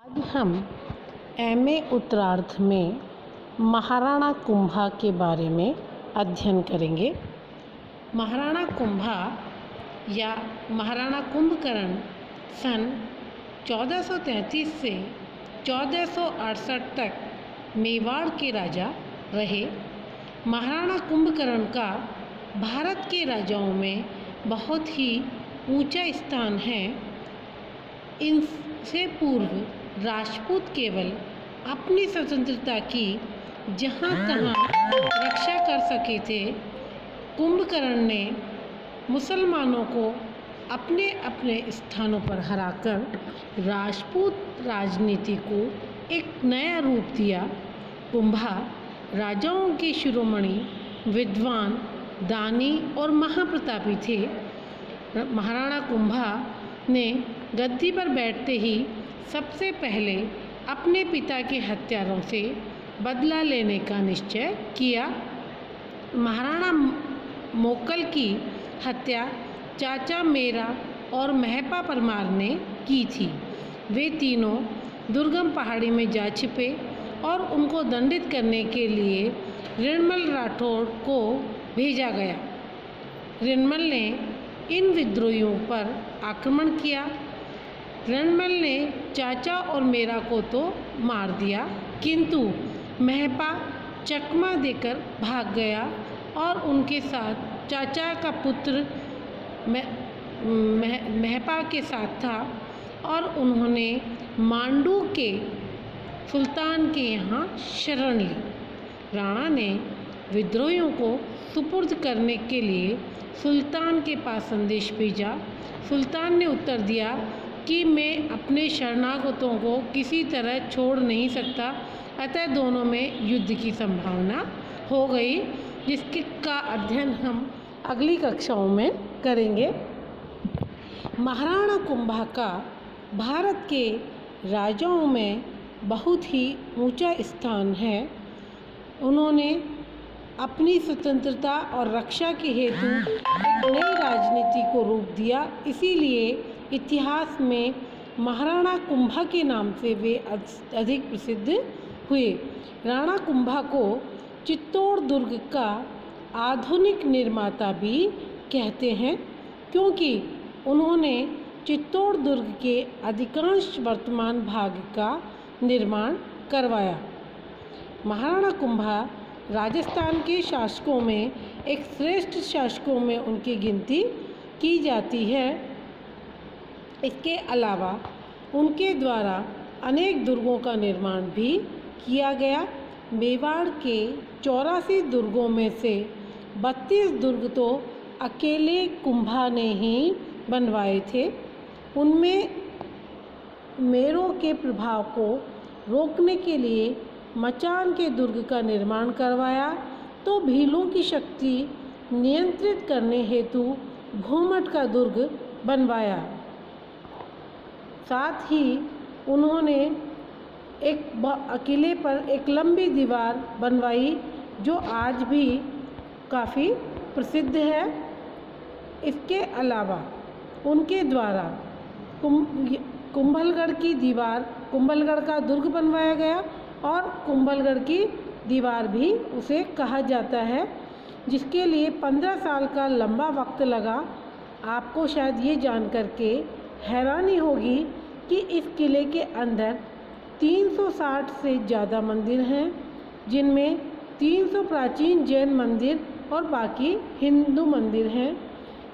आज हम एमए उत्तरार्ध में महाराणा कुंभा के बारे में अध्ययन करेंगे। महाराणा कुंभा या महाराणा कुंभकर्ण सन 1433 से 1468 तक मेवाड़ के राजा रहे। महाराणा कुंभकर्ण का भारत के राजाओं में बहुत ही ऊंचा स्थान है। इनसे पूर्व राजपूत केवल अपनी स्वतंत्रता की जहाँ तहाँ रक्षा कर सके थे। कुंभकर्ण ने मुसलमानों को अपने अपने स्थानों पर हराकर राजपूत राजनीति को एक नया रूप दिया। कुंभा राजाओं के शिरोमणि, विद्वान, दानी और महाप्रतापी थे। महाराणा कुंभा ने गद्दी पर बैठते ही सबसे पहले अपने पिता के हत्यारों से बदला लेने का निश्चय किया। महाराणा मोकल की हत्या चाचा मेरा और महपा परमार ने की थी। वे तीनों दुर्गम पहाड़ी में जा छिपे और उनको दंडित करने के लिए रणमल राठौड़ को भेजा गया। रणमल ने इन विद्रोहियों पर आक्रमण किया। रणमल ने चाचा और मेरा को तो मार दिया, किंतु महपा चकमा देकर भाग गया और उनके साथ चाचा का पुत्र महपा के साथ था और उन्होंने मांडू के सुल्तान के यहाँ शरण ली। राणा ने विद्रोहियों को सुपुर्द करने के लिए सुल्तान के पास संदेश भेजा। सुल्तान ने उत्तर दिया कि मैं अपने शरणागतों को किसी तरह छोड़ नहीं सकता, अतः दोनों में युद्ध की संभावना हो गई, जिसके का अध्ययन हम अगली कक्षाओं में करेंगे। महाराणा कुंभा का भारत के राजाओं में बहुत ही ऊंचा स्थान है। उन्होंने अपनी स्वतंत्रता और रक्षा के हेतु एक नई राजनीति को रूप दिया। इसीलिए इतिहास में महाराणा कुंभा के नाम से वे अधिक प्रसिद्ध हुए। राणा कुंभा को चित्तौड़ दुर्ग का आधुनिक निर्माता भी कहते हैं, क्योंकि उन्होंने चित्तौड़ दुर्ग के अधिकांश वर्तमान भाग का निर्माण करवाया। महाराणा कुंभा राजस्थान के शासकों में एक श्रेष्ठ शासकों में उनकी गिनती की जाती है। इसके अलावा उनके द्वारा अनेक दुर्गों का निर्माण भी किया गया। मेवाड़ के 84 दुर्गों में से 32 दुर्ग तो अकेले कुंभा ने ही बनवाए थे। उनमें मेरों के प्रभाव को रोकने के लिए मचान के दुर्ग का निर्माण करवाया, तो भीलों की शक्ति नियंत्रित करने हेतु घूमट का दुर्ग बनवाया। साथ ही उन्होंने एक किले पर एक लंबी दीवार बनवाई, जो आज भी काफ़ी प्रसिद्ध है। इसके अलावा उनके द्वारा कुंभलगढ़ की दीवार, कुंभलगढ़ का दुर्ग बनवाया गया और कुंभलगढ़ की दीवार भी उसे कहा जाता है, जिसके लिए 15 साल का लंबा वक्त लगा। आपको शायद ये जानकर के हैरानी होगी कि इस किले के अंदर 360 से ज़्यादा मंदिर हैं, जिनमें 300 प्राचीन जैन मंदिर और बाकी हिंदू मंदिर हैं।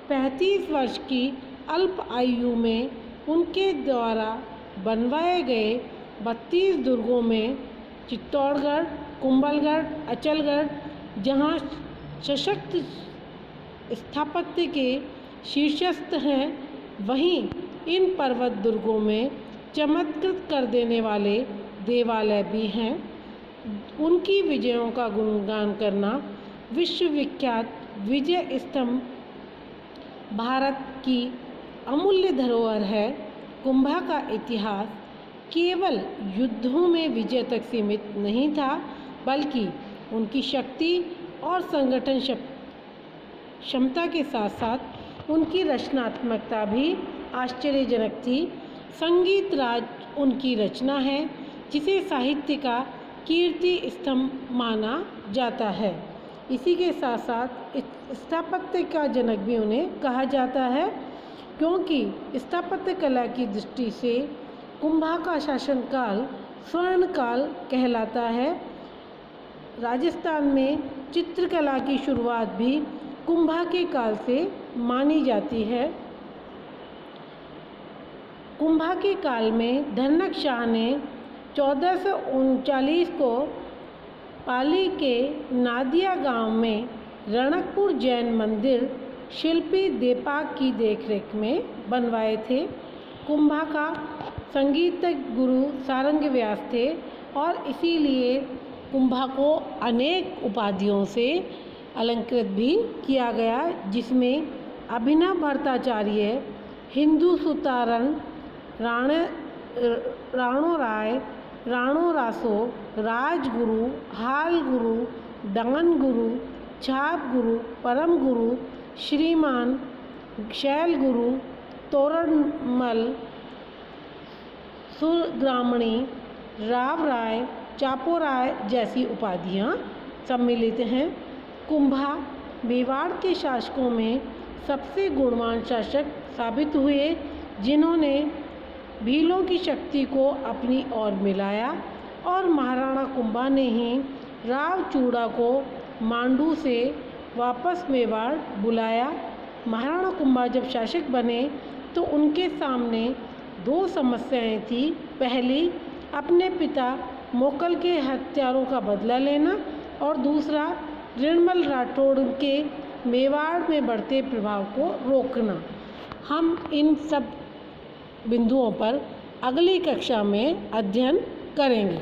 35 वर्ष की अल्प आयु में उनके द्वारा बनवाए गए 32 दुर्गों में चित्तौड़गढ़, कुंभलगढ़, अचलगढ़, जहाँ सशक्त स्थापत्य के शीर्षस्थ हैं, वहीं इन पर्वत दुर्गों में चमत्कृत कर देने वाले देवालय भी हैं। उनकी विजयों का गुणगान करना विश्वविख्यात विजय स्तंभ भारत की अमूल्य धरोहर है। कुंभा का इतिहास केवल युद्धों में विजय तक सीमित नहीं था, बल्कि उनकी शक्ति और संगठन क्षमता के साथ साथ उनकी रचनात्मकता भी आश्चर्यजनक थी। संगीत, राज उनकी रचना है जिसे साहित्य का कीर्ति स्तंभ माना जाता है। इसी के साथ साथ स्थापत्य का जनक भी उन्हें कहा जाता है, क्योंकि स्थापत्य कला की दृष्टि से कुंभा का शासनकाल स्वर्ण काल कहलाता है। राजस्थान में चित्रकला की शुरुआत भी कुंभा के काल से मानी जाती है। कुंभा के काल में धनक शाह ने 1439 को पाली के नादिया गांव में रणकपुर जैन मंदिर शिल्पी देपाक की देखरेख में बनवाए थे। कुंभा का संगीतज्ञ गुरु सारंग व्यास थे और इसीलिए कुंभा को अनेक उपाधियों से अलंकृत भी किया गया, जिसमें अभिनव भट्टाचार्य, हिंदू सुतारण, राणो राय, राणो रासो, राजगुरु, हाल गुरु, डांगन गुरु, छाप गुरु, परम गुरु, श्रीमान, शैल गुरु, तोरणमल, सुरग्रामणी, राव राय, चापो राय जैसी उपाधियां सम्मिलित हैं। कुंभा मेवाड़ के शासकों में सबसे गुणवान शासक साबित हुए, जिन्होंने भीलों की शक्ति को अपनी ओर मिलाया, और महाराणा कुंभा ने ही राव चूड़ा को मांडू से वापस मेवाड़ बुलाया। महाराणा कुंभा जब शासक बने तो उनके सामने 2 समस्याएं थी। पहली, अपने पिता मोकल के हत्यारों का बदला लेना, और दूसरा, ऋणमल राठौड़ के मेवाड़ में बढ़ते प्रभाव को रोकना। हम इन सब बिंदुओं पर अगली कक्षा में अध्ययन करेंगे।